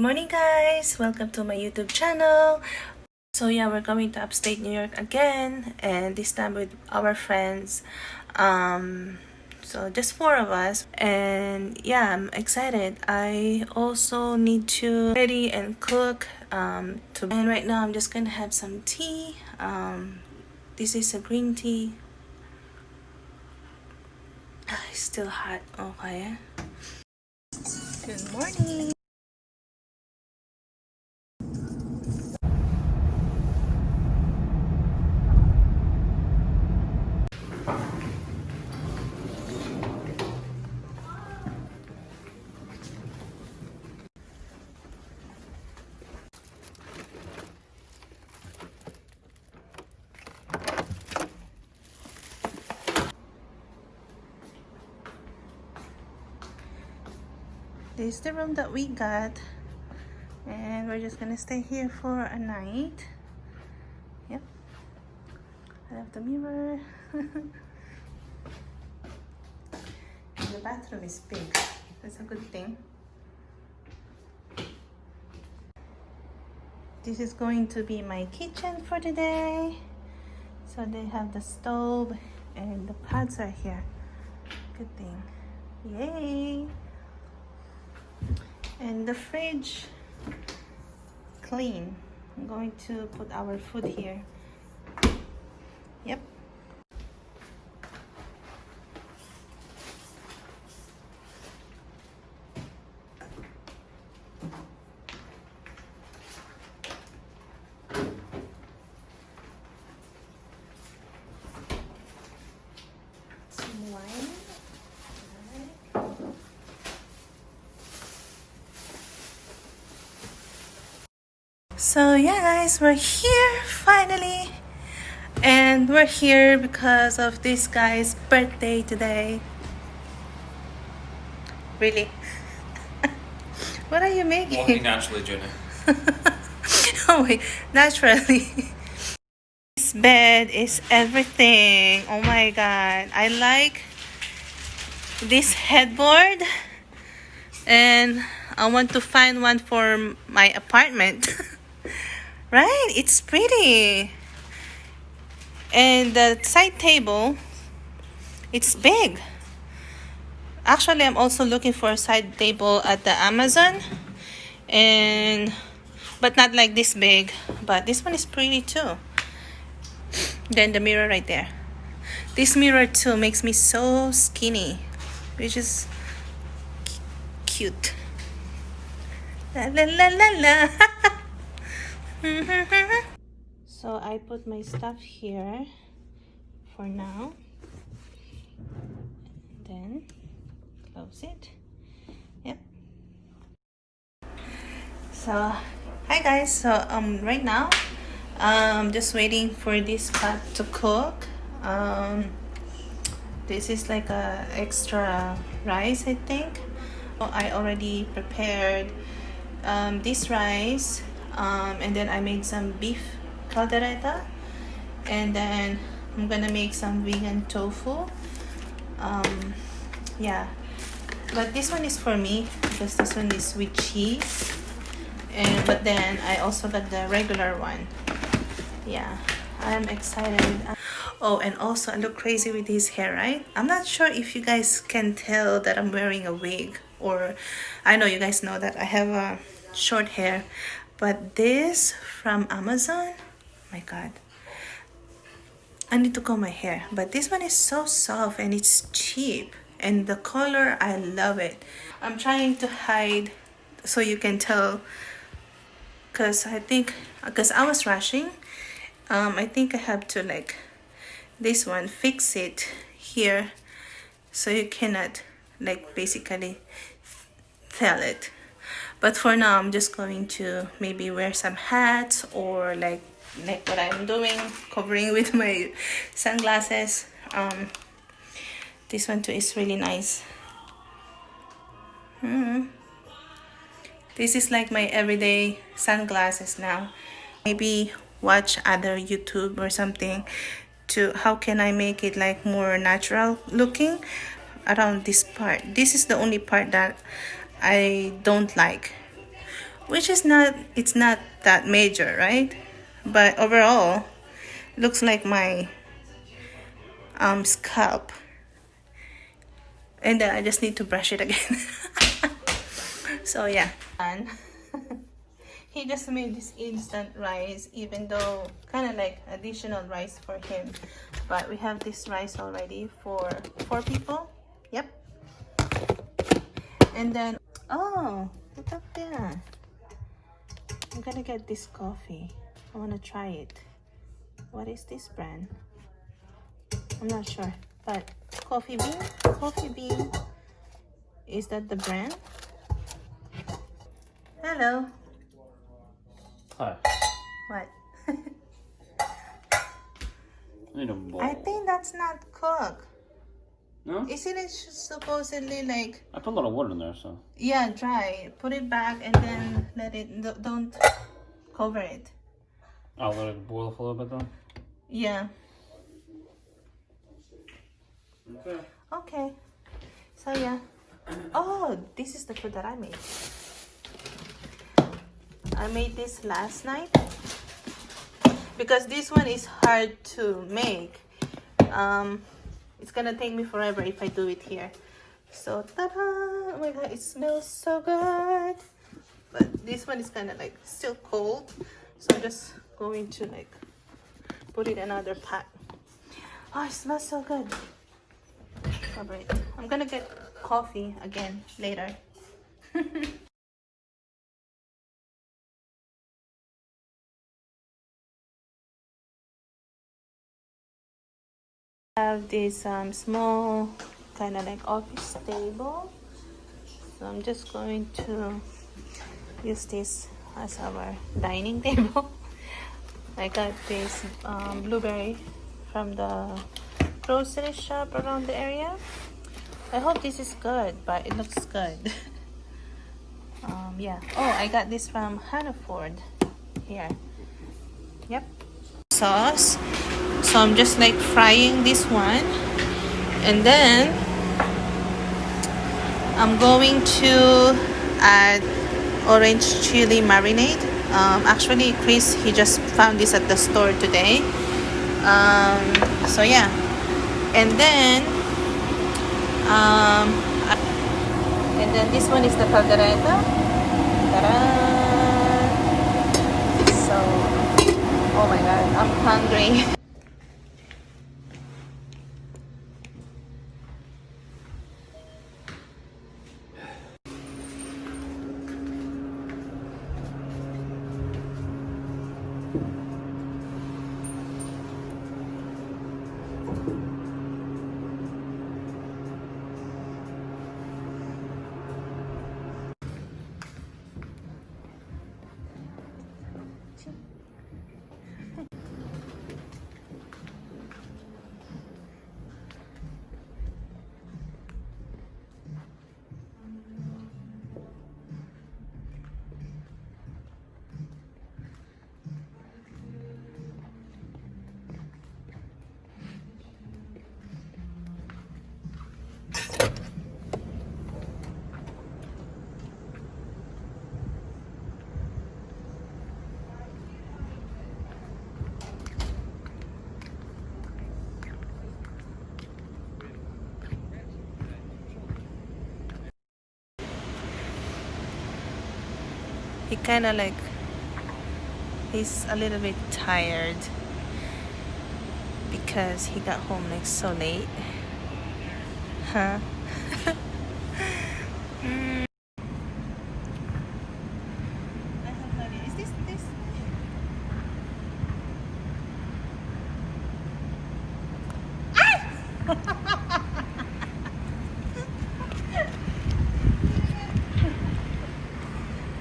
morning guys, welcome to my YouTube channel. So yeah, we're going to upstate New York again, and this time with our friends. So just 4 of us, and yeah, I'm excited. I also need to ready and cook and right now I'm just gonna have some tea. This is a green tea. It's still hot. Okay. Good morning. This is the room that we got, and we're just gonna stay here for a night. Yep, I have the mirror. The bathroom is big, that's a good thing. This is going to be my kitchen for today. So they have the stove and the pots are here. Good thing. Yay! And the fridge clean. I'm going to put our food here. Yep. Some wine. So yeah guys, we're here finally, and we're here because of this guy's birthday today. Really? What are you making? Walking naturally, Junie. Oh wait, naturally. This bed is everything. Oh my god, I like this headboard, and I want to find one for my apartment. Right, it's pretty. And the side table, it's big. Actually, I'm also looking for a side table at the Amazon, but not like this big. But this one is pretty too. Then the mirror right there. This mirror too makes me so skinny, which is cute. La la la la la. So I put my stuff here for now, then close it. Yep. So hi guys, so right now just waiting for this pot to cook. This is like a extra rice, I think. I already prepared this rice, and then I made some beef caldereta, and then I'm gonna make some vegan tofu. Yeah, but this one is for me because this one is with cheese, but then I also got the regular one. Yeah, I'm excited. Oh, and also I look crazy with this hair, right? I'm not sure if you guys can tell that I'm wearing a wig, or I know you guys know that I have a short hair, but this from Amazon, my god, I need to comb my hair. But this one is so soft and it's cheap, and the color, I love it. I'm trying to hide so you can tell, because I was rushing. I think I have to, like, this one, fix it here so you cannot, like, basically tell it. But for now, I'm just going to maybe wear some hats, or like what I'm doing, covering with my sunglasses. This one too is really nice. This is like my everyday sunglasses now. Maybe watch other YouTube or something to how can I make it like more natural looking around this part. This is the only part that I don't like. which is not, it's not that major, right? But overall, looks like my scalp. And then I just need to brush it again. So yeah. And he just made this instant rice, even though kind of like additional rice for him. But we have this rice already for 4 people. Yep. And then, oh, look up there. I'm gonna get this coffee. I wanna try it. What is this brand? I'm not sure, but Coffee Bean? Coffee Bean. Is that the brand? Hello. Hi. What? I need a bowl. I think that's not cooked. No? Isn't it supposedly like... I put a lot of water in there, so. Yeah, dry. Put it back and then let it... Don't cover it. I'll let it boil for a little bit though? Yeah. Okay. Okay. So yeah. Oh, this is the food that I made. I made this last night. Because this one is hard to make. It's gonna take me forever if I do it here. So, ta-da! Oh my god, it smells so good. But this one is kind of like still cold. So I'm just going to like put it in another pot. Oh, it smells so good. Alright, I'm gonna get coffee again later. Have this small kind of like office table, so I'm just going to use this as our dining table. I got this blueberry from the grocery shop around the area. I hope this is good, but it looks good. Yeah. Oh, I got this from Hannaford here. Yep. Sauce. So I'm just like frying this one, and then I'm going to add orange chili marinade. Actually Chris, he just found this at the store today. So yeah, and then this one is the caldereta. Ta-da! So, oh my god, I'm hungry. He kind of like, he's a little bit tired because he got home like so late. Huh? Is this?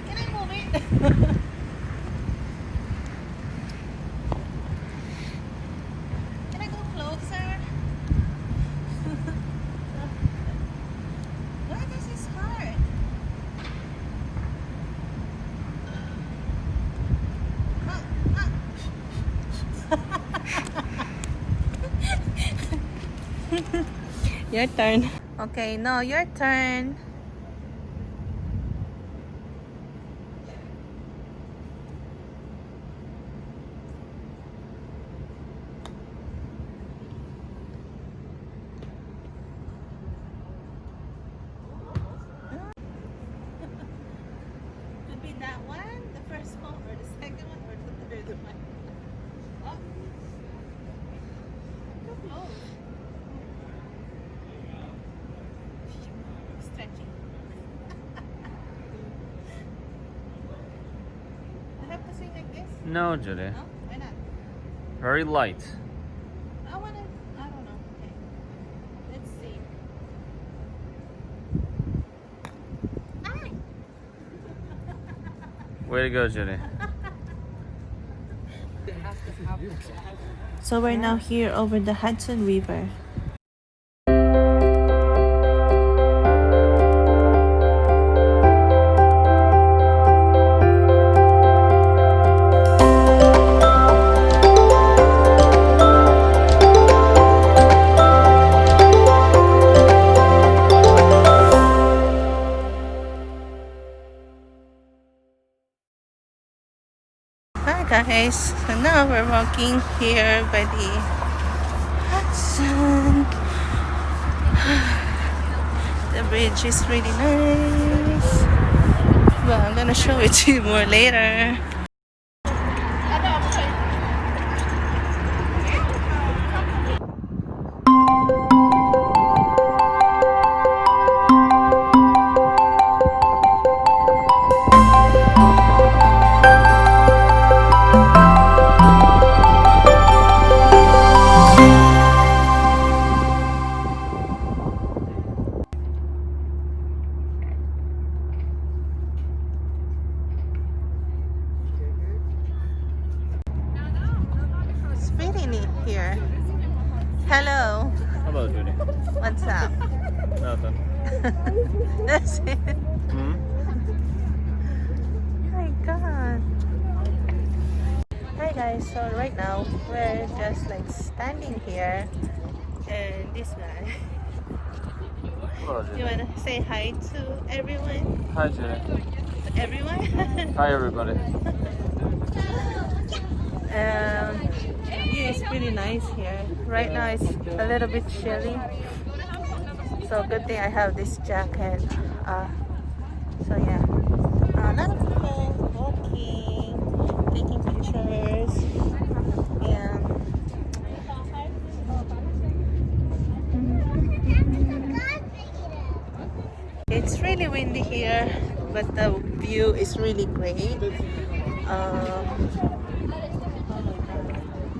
Can I move it? Can I go closer? Why this is hard? Your turn. Okay, no, your turn. No, Junie. No? Why not? Very light. I don't know. Okay. Let's see. Way to go, Junie. So we're now here over the Hudson River. Hi guys, so now we're walking here by the Hudson. The bridge is really nice. Well, I'm gonna show it to you more later. It's pretty neat here. Hello. Hello, Junie. What's up? Nothing. That's it. Hmm? Oh my god. Hi guys, so right now we're just like standing here and this guy. Hello, You Junie. wanna say hi to everyone? Hi, Junie. To everyone? Hi, everybody. Yeah, it's pretty nice here. Right now it's a little bit chilly. So good thing I have this jacket. So yeah. A lot of people walking, taking pictures. Yeah. It's really windy here, but the view is really great.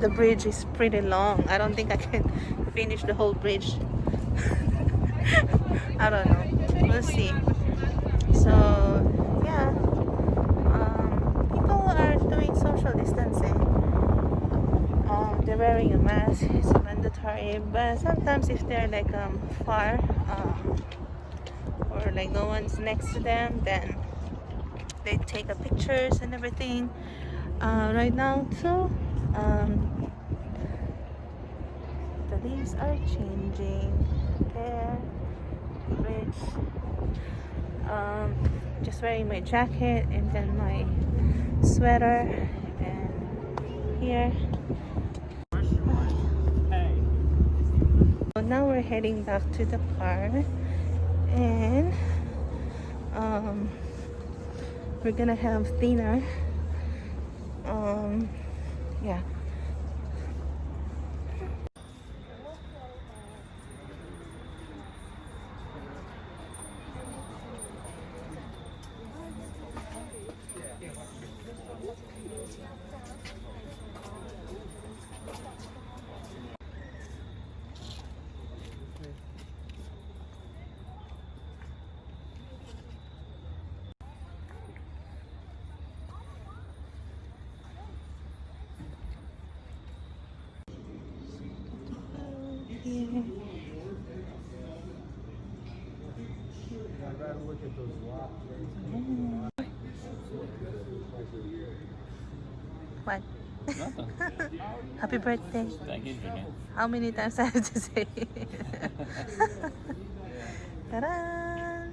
The bridge is pretty long. I don't think I can finish the whole bridge. I don't know. We'll see. So yeah, people are doing social distancing. They're wearing a mask. It's mandatory. But sometimes if they're like far, or like no one's next to them, then they take a pictures and everything. Right now too, the leaves are changing there, bridge. Just wearing my jacket and then my sweater, and here. So now we're heading back to the car, and we're gonna have dinner. Yeah. Here. What? Nothing. Happy birthday. Thank you, Junie. How many times I have to say it? Ta-da!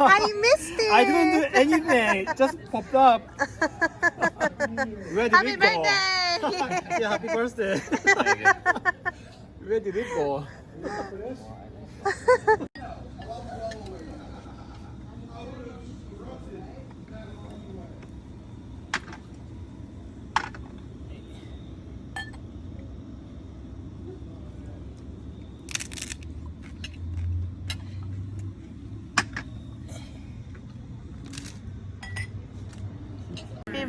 I missed it! I didn't do anything. It just popped up. Where did Happy it go? birthday! Yeah, happy birthday. Thank you. Where did it go?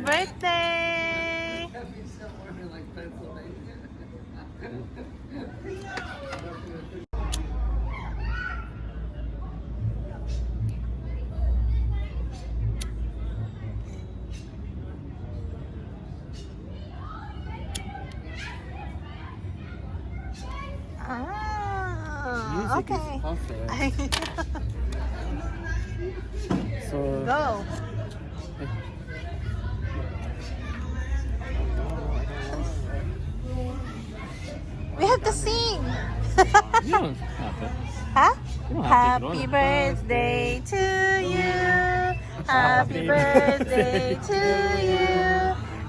birthday! Ah, Music okay. is perfect. So Go. We have to sing. You don't have to. Huh? You don't have to. Happy birthday to you. Happy birthday to you.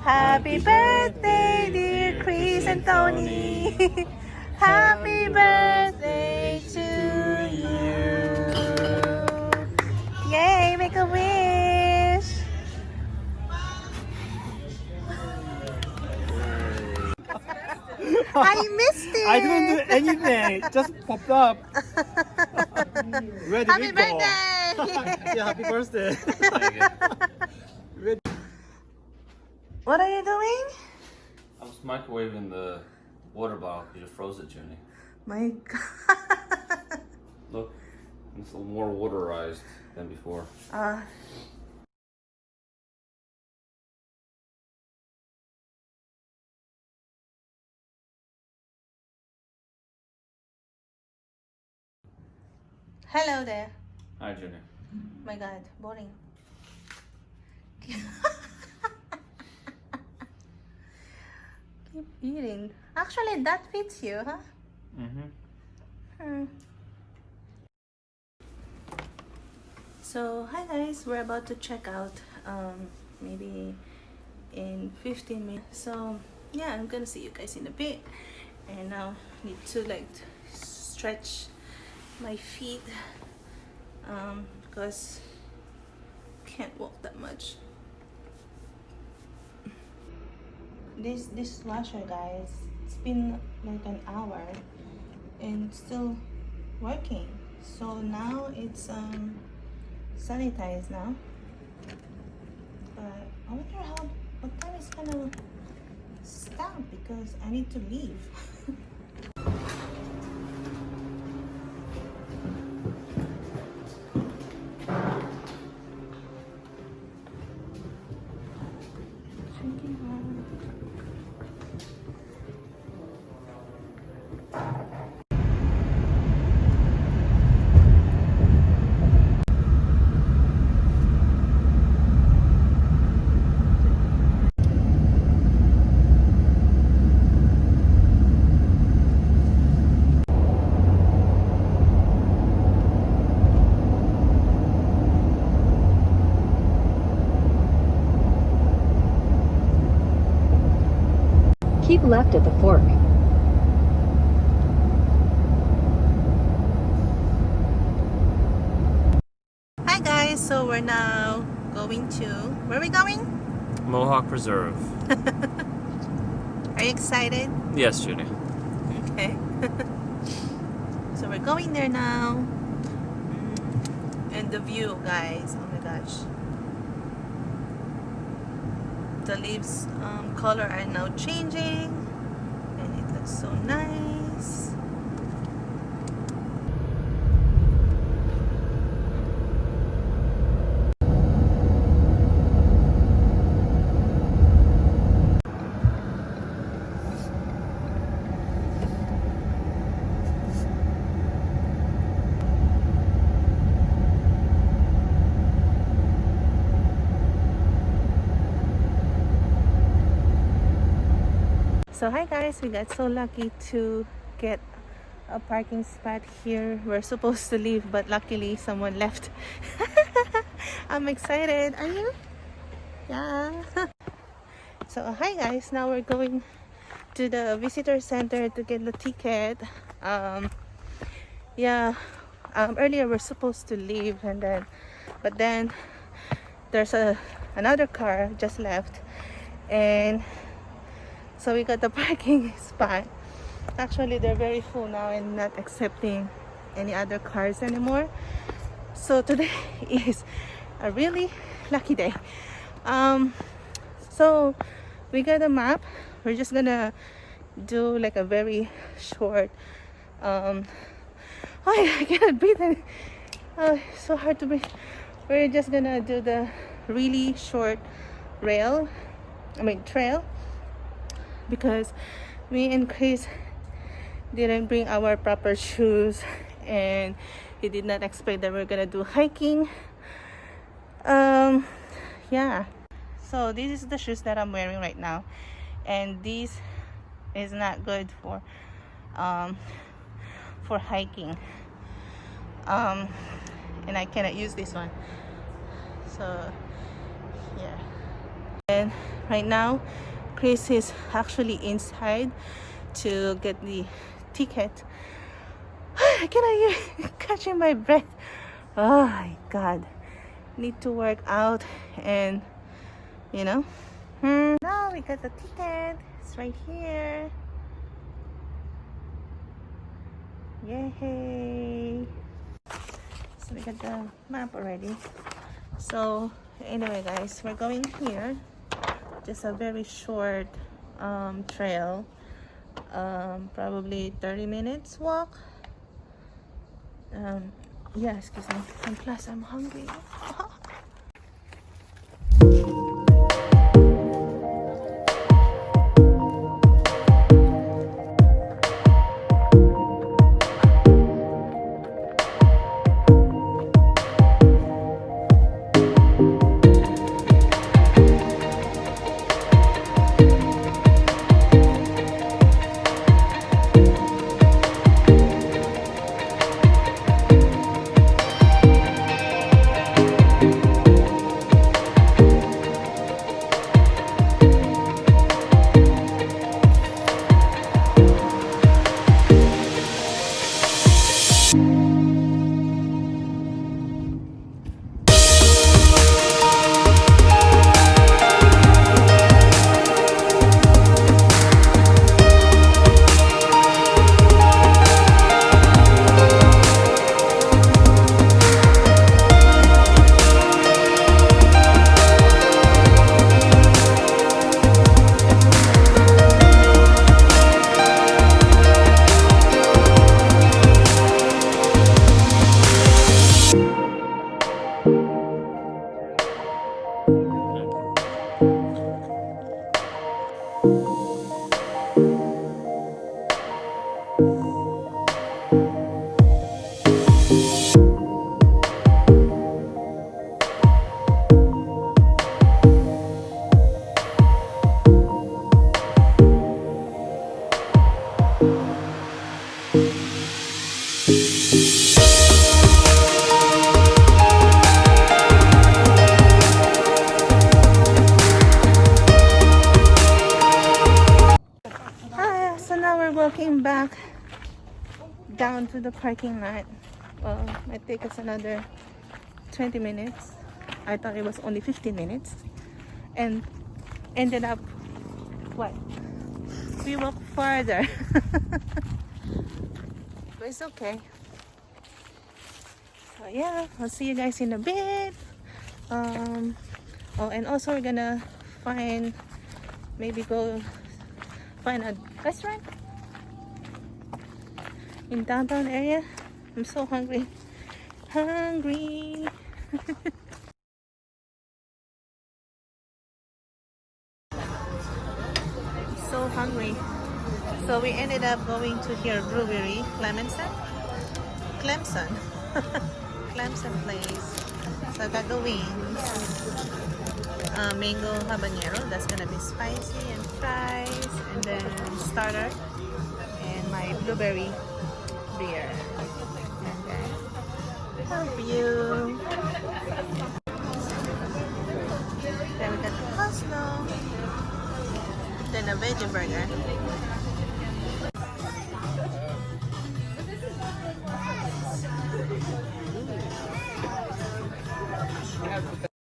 Happy birthday, dear Chris and Tony. Happy birthday to you. Yay, make a wish. I missed it. I didn't do anything. It just popped up. Where did Happy it go? birthday. Yeah, happy birthday. What are you doing? I was microwaving the water bottle. You just froze it, Junie. My God. Look, it's a little more waterized than before. Hello there. Hi, Junie. My God, boring. Keep eating. Actually, that fits you, huh? Mm-hmm. So, hi guys, we're about to check out. Maybe in 15 minutes. So, yeah, I'm gonna see you guys in a bit. And now need to like stretch my feet because can't walk that much. This dishwasher, guys, it's been like an hour and still working. So now it's sanitized now. But I wonder what time it's gonna stop because I need to leave. Keep left at the fork. Hi guys, so we're now going to, where are we going? Mohonk Preserve. Are you excited? Yes, Junie. Okay. So we're going there now. And the view, guys, oh my gosh. The leaves color are now changing and it looks so nice. So hi guys, we got so lucky to get a parking spot here. We're supposed to leave, but luckily someone left. I'm excited. Are you? Yeah. So hi guys, now we're going to the visitor center to get the ticket. Earlier we're supposed to leave but then there's another car just left, and so we got the parking spot. Actually, they're very full now and not accepting any other cars anymore. So today is a really lucky day. So we got a map. We're just gonna do like a very short oh, I cannot breathe. Oh, it's so hard to breathe. We're just gonna do the really short trail because me and Chris didn't bring our proper shoes, and he did not expect that we're gonna do hiking. Yeah, so this is the shoes that I'm wearing right now, and this is not good for hiking, and I cannot use this one. So yeah, and right now Chris is actually inside to get the ticket. I cannot even catching my breath. Oh my god, need to work out, and you know, now we got the ticket. It's right here. Yay! So we got the map already. So anyway guys, we're going here. Just a very short trail, probably 30 minutes walk. Yeah, excuse me, and plus I'm hungry. Walking back down to the parking lot. Well, it take us another 20 minutes. I thought it was only 15 minutes, and ended up what? We walked farther. But it's okay. So yeah, I'll see you guys in a bit. Oh, and also we're gonna go find a restaurant in downtown area. I'm so hungry. So hungry. So we ended up going to here brewery, Clemson place. So I got the wings, mango habanero, that's gonna be spicy, and fries, and then starter, and my blueberry beer. And then help you. Then we got the coleslaw, then a veggie burger.